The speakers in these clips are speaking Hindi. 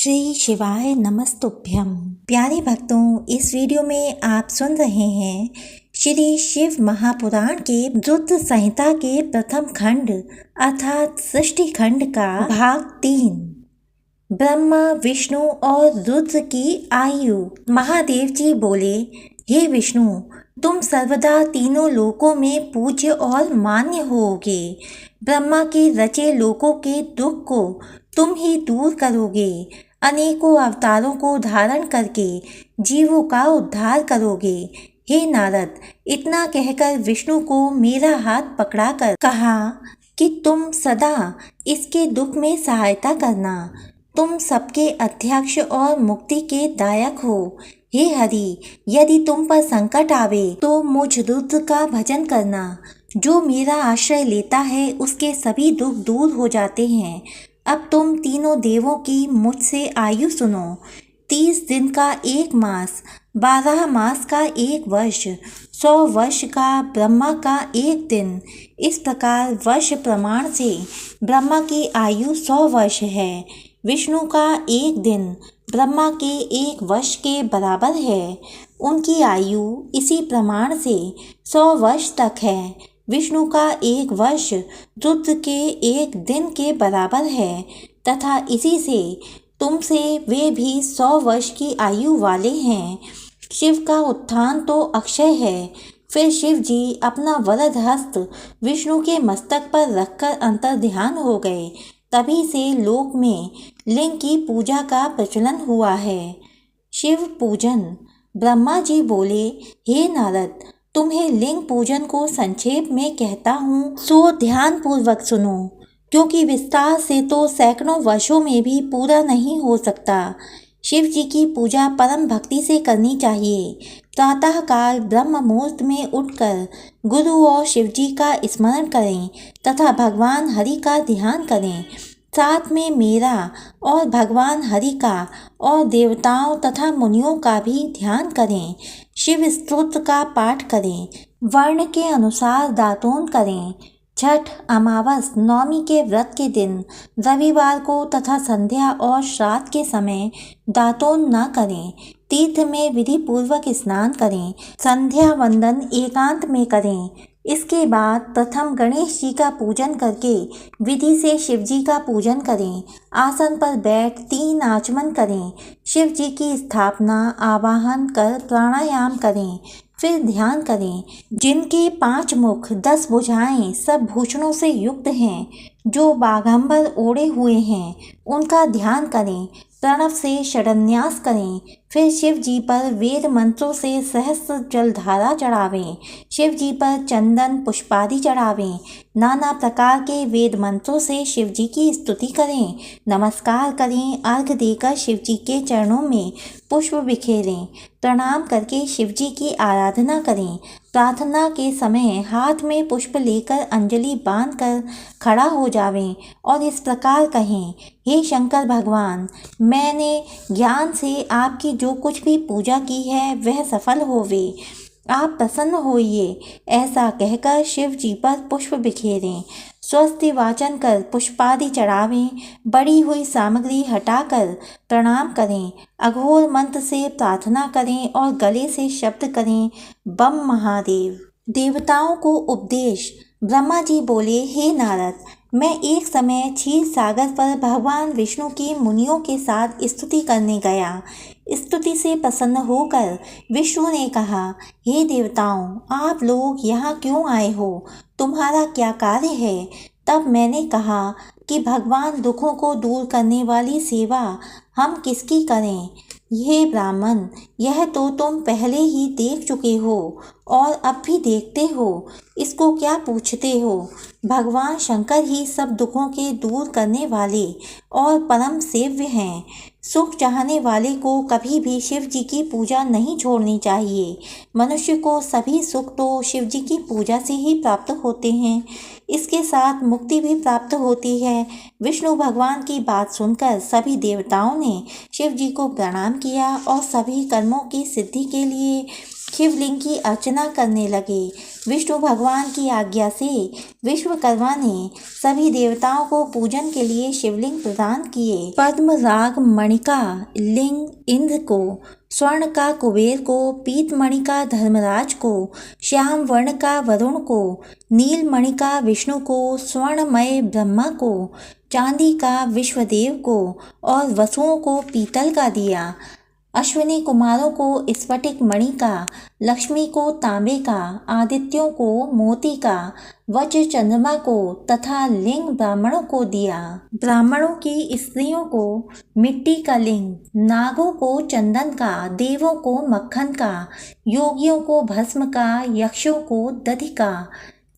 श्री शिवाय नमस्तुभ्यम। प्यारे भक्तों, इस वीडियो में आप सुन रहे हैं श्री शिव महापुराण के रुद्र संहिता के प्रथम खंड अर्थात सृष्टि खंड का भाग 3। ब्रह्मा, विष्णु और रुद्र की आयु। महादेव जी बोले, हे विष्णु, तुम सर्वदा तीनों लोकों में पूज्य और मान्य होगे। ब्रह्मा के रचे लोकों के दुख को तुम ही दूर करोगे। अनेकों अवतारों को धारण करके जीवों का उद्धार करोगे। हे नारद, इतना कहकर विष्णु को मेरा हाथ पकड़ाकर कहा कि तुम सदा इसके दुख में सहायता करना। तुम सबके अध्यक्ष और मुक्ति के दायक हो। हे हरि, यदि तुम पर संकट आवे तो मुझ रुद्र का भजन करना। जो मेरा आश्रय लेता है उसके सभी दुख दूर हो जाते हैं। अब तुम तीनों देवों की मुझसे आयु सुनो। 30 दिन का 1 मास, 12 मास का 1 वर्ष, 100 वर्ष का ब्रह्मा का 1 दिन। इस प्रकार वर्ष प्रमाण से ब्रह्मा की आयु 100 वर्ष है। विष्णु का 1 दिन ब्रह्मा के 1 वर्ष के बराबर है। उनकी आयु इसी प्रमाण से 100 वर्ष तक है। विष्णु का 1 वर्ष रुद्र के 1 दिन के बराबर है तथा इसी से तुमसे वे भी 100 वर्ष की आयु वाले हैं। शिव का उत्थान तो अक्षय है। फिर शिव जी अपना वरद हस्त विष्णु के मस्तक पर रखकर अंतर ध्यान हो गए। तभी से लोक में लिंग की पूजा का प्रचलन हुआ है। शिव पूजन। ब्रह्मा जी बोले, हे नारद, तुम्हें लिंग पूजन को संक्षेप में कहता हूँ, सो ध्यान पूर्वक सुनो, क्योंकि विस्तार से तो सैकड़ों वर्षों में भी पूरा नहीं हो सकता। शिव जी की पूजा परम भक्ति से करनी चाहिए। प्रातःकाल ब्रह्म मुहूर्त में उठकर गुरु और शिव जी का स्मरण करें तथा भगवान हरि का ध्यान करें। साथ में मेरा और भगवान हरि का और देवताओं तथा मुनियों का भी ध्यान करें। शिव स्तोत्र का पाठ करें। वर्ण के अनुसार दातून करें। छठ, अमावस, नवमी के व्रत के दिन, रविवार को तथा संध्या और श्राद्ध के समय दातून न करें। तीर्थ में विधि पूर्वक स्नान करें। संध्या वंदन एकांत में करें। इसके बाद प्रथम गणेश जी का पूजन करके विधि से शिव जी का पूजन करें। आसन पर बैठ 3 आचमन करें। शिव जी की स्थापना आवाहन कर प्राणायाम करें। फिर ध्यान करें। जिनके 5 मुख 10 भुजाएं सब भूषणों से युक्त हैं, जो बाघंबर ओढ़े हुए हैं, उनका ध्यान करें। प्रणव से षडन्यास करें। फिर शिव जी पर वेद मंत्रों से सहस्त्र जलधारा चढ़ावें। शिव जी पर चंदन पुष्पादि चढ़ावें। नाना प्रकार के वेद मंत्रों से शिव जी की स्तुति करें। नमस्कार करें। अर्घ देकर शिव जी के चरणों में पुष्प बिखेरें। प्रणाम करके शिव जी की आराधना करें। प्रार्थना के समय हाथ में पुष्प लेकर अंजलि बांधकर खड़ा हो जावें और इस प्रकार कहें, हे शंकर भगवान, मैंने ज्ञान से आपकी जो कुछ भी पूजा की है वह सफल होवे। आप प्रसन्न होइए। ऐसा कहकर शिव जी पर पुष्प बिखेरें। स्वस्ति वाचन कर पुष्पादि चढ़ावें। बड़ी हुई सामग्री हटाकर प्रणाम करें। अघोर मंत्र से प्रार्थना करें और गले से शब्द करें, बम महादेव। देवताओं को उपदेश। ब्रह्मा जी बोले, हे नारद, मैं एक समय क्षीर सागर पर भगवान विष्णु की मुनियों के साथ स्तुति करने गया। स्तुति से प्रसन्न होकर विष्णु ने कहा, हे देवताओं, आप लोग यहाँ क्यों आए हो? तुम्हारा क्या कार्य है? तब मैंने कहा कि भगवान दुखों को दूर करने वाली सेवा हम किसकी करें? हे ब्राह्मण, यह तो तुम पहले ही देख चुके हो और अब भी देखते हो। इसको क्या पूछते हो? भगवान शंकर ही सब दुखों के दूर करने वाले और परम सेव्य हैं। सुख चाहने वाले को कभी भी शिव जी की पूजा नहीं छोड़नी चाहिए। मनुष्य को सभी सुख तो शिव जी की पूजा से ही प्राप्त होते हैं। इसके साथ मुक्ति भी प्राप्त होती है। विष्णु भगवान की बात सुनकर सभी देवताओं ने शिव जी को प्रणाम किया और सभी कर्मों की सिद्धि के लिए शिवलिंग की अर्चना करने लगे। विष्णु भगवान की आज्ञा से विश्वकर्मा ने सभी देवताओं को पूजन के लिए शिवलिंग प्रदान किए। पद्मराग मणि का लिंग इंद्र को, स्वर्ण का कुबेर को, पीत मणि का धर्मराज को, श्याम वर्ण का वरुण को, नील मणि का विष्णु को, स्वर्णमय ब्रह्मा को, चांदी का विश्वदेव को और वसुओं को पीतल का दिया। अश्विनी कुमारों को स्फटिक मणि का, लक्ष्मी को तांबे का, आदित्यों को मोती का, वज्र चंद्रमा को तथा लिंग ब्राह्मणों को दिया। ब्राह्मणों की स्त्रियों को मिट्टी का लिंग, नागों को चंदन का, देवों को मक्खन का, योगियों को भस्म का, यक्षों को दधि का,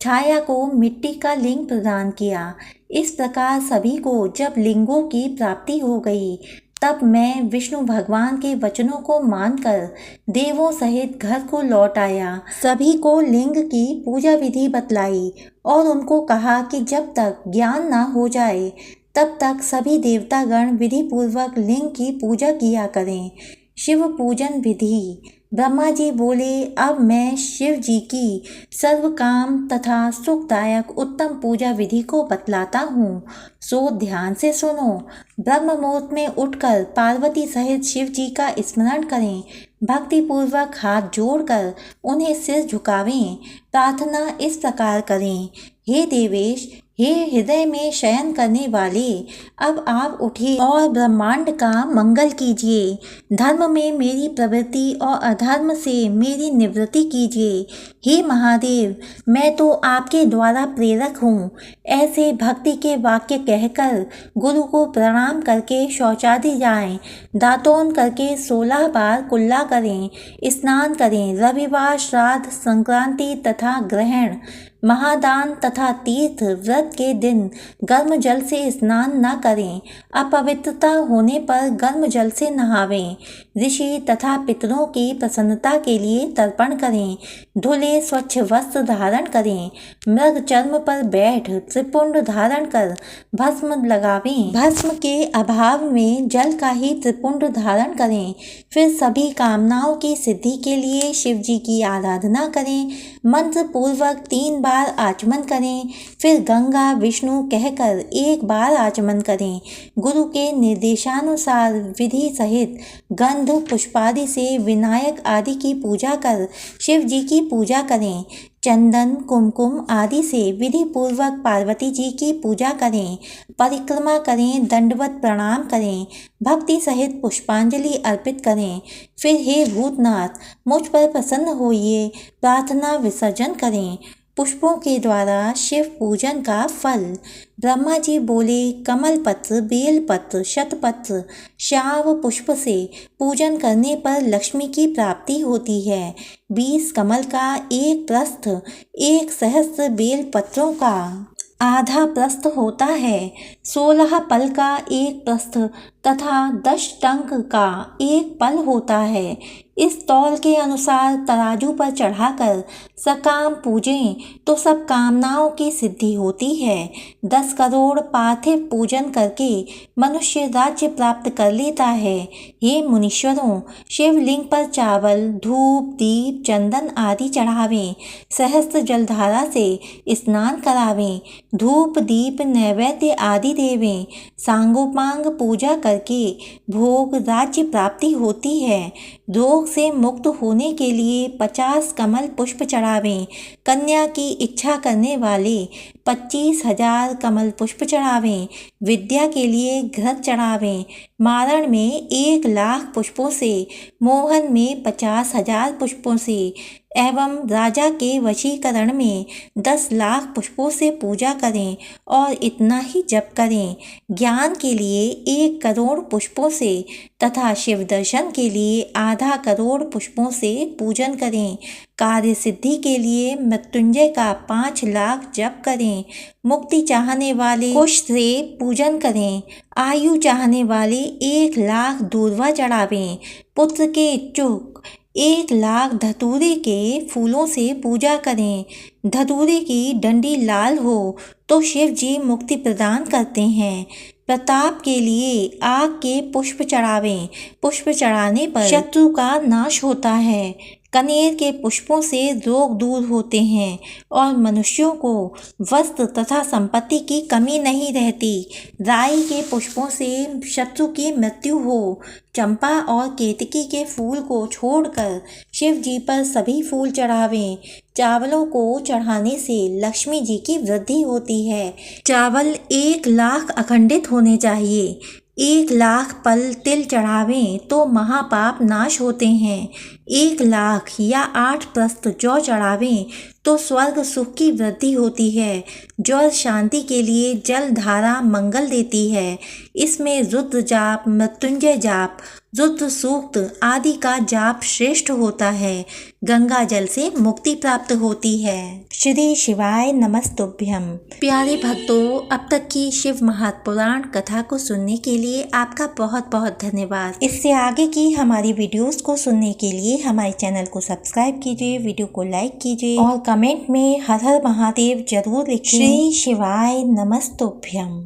छाया को मिट्टी का लिंग प्रदान किया। इस प्रकार सभी को जब लिंगों की प्राप्ति हो गई, तब मैं विष्णु भगवान के वचनों को मानकर देवों सहित घर को लौट आया। सभी को लिंग की पूजा विधि बतलाई और उनको कहा कि जब तक ज्ञान ना हो जाए तब तक सभी देवतागण विधि पूर्वक लिंग की पूजा किया करें। शिव पूजन विधि। ब्रह्मा जी बोले, अब मैं शिव जी की सर्व काम तथा सुखदायक उत्तम पूजा विधि को बतलाता हूँ, सो ध्यान से सुनो। ब्रह्म मुहूर्त में उठकर पार्वती सहित शिव जी का स्मरण करें। भक्ति पूर्वक हाथ जोड़कर उन्हें सिर झुकावें। प्रार्थना इस प्रकार करें, हे देवेश, हे हृदय में शयन करने वाले, अब आप उठिए और ब्रह्मांड का मंगल कीजिए। धर्म में मेरी प्रवृत्ति और अधर्म से मेरी निवृत्ति कीजिए। हे महादेव, मैं तो आपके द्वारा प्रेरक हूँ। ऐसे भक्ति के वाक्य कहकर गुरु को प्रणाम करके शौचादि जाएं। दातून करके 16 बार कुल्ला करें। स्नान करें। रविवार, श्राद्ध, संक्रांति तथा ग्रहण, महादान तथा तीर्थ व्रत के दिन गर्म जल से स्नान न करें। अपवित्रता होने पर गर्म जल से नहावें। ऋषि तथा पितरों की प्रसन्नता के लिए तर्पण करें। धुले स्वच्छ वस्त्र धारण करें। मृग चर्म पर बैठ त्रिपुंड धारण कर भस्म लगावें। भस्म के अभाव में जल का ही त्रिपुंड धारण करें। फिर सभी कामनाओं की सिद्धि के लिए शिव जी की आराधना करें। मंत्र पूर्वक 3 बार आचमन करें। फिर गंगा विष्णु कहकर 1 बार आचमन करें। गुरु के निर्देशानुसार विधि सहित गंध पुष्पादि से विनायक आदि की पूजा कर शिव जी की पूजा करें। चंदन कुमकुम आदि से विधि पूर्वक पार्वती जी की पूजा करें। परिक्रमा करें। दंडवत प्रणाम करें। भक्ति सहित पुष्पांजलि अर्पित करें। फिर हे भूतनाथ, मुझ पर प्रसन्न होइए, प्रार्थना विसर्जन करें। पुष्पों के द्वारा शिव पूजन का फल। ब्रह्मा जी बोले, कमल पत्र, बेल पत्र, शतपत्र, शाव पुष्प से पूजन करने पर लक्ष्मी की प्राप्ति होती है। 20 कमल का 1 प्रस्थ, 1 सहस्त्र बेल पत्रों का आधा प्रस्थ होता है। 16 पल का 1 प्रस्थ तथा 10 टंक का 1 पल होता है। इस तौल के अनुसार तराजू पर चढ़ाकर सकाम पूजें तो सब कामनाओं की सिद्धि होती है। 10 करोड़ पार्थिव पूजन करके मनुष्य राज्य प्राप्त कर लेता है। हे मुनीश्वरों, शिवलिंग पर चावल, धूप, दीप, चंदन आदि चढ़ावें। सहस्त्र जलधारा से स्नान करावें। धूप दीप नैवेद्य आदि देवें। सांगोपांग पूजा करके भोग राज्य प्राप्ति होती है। रोग से मुक्त होने के लिए 50 कमल पुष्प चढ़ावें। कन्या की इच्छा करने वाले 25,000 कमल पुष्प चढ़ावें। विद्या के लिए घृत चढ़ावें। मारण में 1 लाख पुष्पों से, मोहन में 50,000 पुष्पों से एवं राजा के वशीकरण में 10 लाख पुष्पों से पूजा करें और इतना ही जप करें। ज्ञान के लिए 1 करोड़ पुष्पों से तथा शिव दर्शन के लिए आधा करोड़ पुष्पों से पूजन करें। कार्य सिद्धि के लिए मृत्युंजय का 5 लाख जप करें। मुक्ति चाहने वाले कुश से पूजन करें। आयु चाहने वाले 1 लाख दूर्वा चढ़ावें। पुत्र के इच्छुक 1 लाख धतूरे के फूलों से पूजा करें। धतूरे की डंडी लाल हो तो शिव जी मुक्ति प्रदान करते हैं। प्रताप के लिए आग के पुष्प चढ़ावें। पुष्प चढ़ाने पर शत्रु का नाश होता है। कनेर के पुष्पों से रोग दूर होते हैं और मनुष्यों को वस्त्र तथा संपत्ति की कमी नहीं रहती। राई के पुष्पों से शत्रु की मृत्यु हो। चंपा और केतकी के फूल को छोड़कर शिव जी पर सभी फूल चढ़ावें। चावलों को चढ़ाने से लक्ष्मी जी की वृद्धि होती है। चावल 1 लाख अखंडित होने चाहिए। 1 लाख पल तिल चढ़ावें तो महापाप नाश होते हैं। 1 लाख या 8 प्रस्त जौ चढ़ावें तो स्वर्ग सुख की वृद्धि होती है। जौ शांति के लिए जल धारा मंगल देती है। इसमें रुद्र जाप, मृत्युंजय जाप, रुद्र सूक्त आदि का जाप श्रेष्ठ होता है। गंगा जल से मुक्ति प्राप्त होती है। श्री शिवाय नमस्तुभ्यम। प्यारे भक्तों, अब तक की शिव महापुराण कथा को सुनने के लिए आपका बहुत बहुत धन्यवाद। इससे आगे की हमारी वीडियोस को सुनने के लिए हमारे चैनल को सब्सक्राइब कीजिए, वीडियो को लाइक कीजिए और कमेंट में हर हर महादेव जरूर लिखिए। श्री शिवाय नमस्तुभ्यम।